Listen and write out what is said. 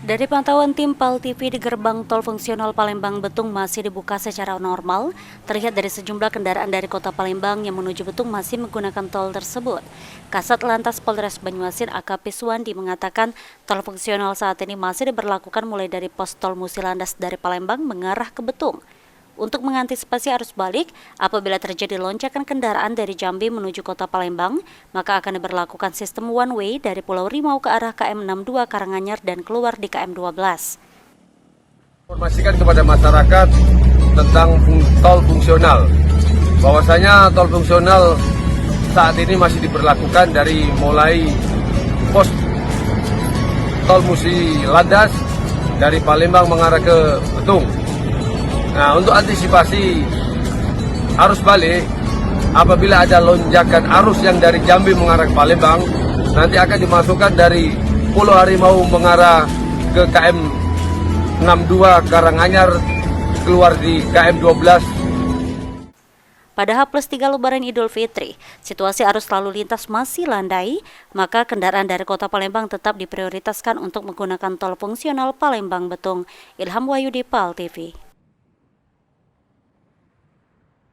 Dari pantauan tim PAL TV di gerbang tol fungsional Palembang Betung masih dibuka secara normal, terlihat dari sejumlah kendaraan dari kota Palembang yang menuju Betung masih menggunakan tol tersebut. Kasat Lantas Polres Banyuasin AKP Suwandi mengatakan tol fungsional saat ini masih diberlakukan mulai dari pos tol Musilandas dari Palembang mengarah ke Betung. Untuk mengantisipasi arus balik, apabila terjadi lonjakan kendaraan dari Jambi menuju kota Palembang, maka akan diberlakukan sistem one way dari Pulau Rimau ke arah KM 62 Karanganyar dan keluar di KM 12. Informasikan kepada masyarakat tentang tol fungsional, bahwasanya tol fungsional saat ini masih diberlakukan dari mulai pos tol Musilandas dari Palembang mengarah ke Betung. Nah, untuk antisipasi arus balik, apabila ada lonjakan arus yang dari Jambi mengarah ke Palembang, nanti akan dimasukkan dari Pulau Harimau mengarah ke KM 62 Karanganyar, keluar di KM 12. Pada H+3 Lebaran Idul Fitri, situasi arus lalu lintas masih landai, maka kendaraan dari kota Palembang tetap diprioritaskan untuk menggunakan tol fungsional Palembang Betung. Ilham Wahyudi, PAL TV.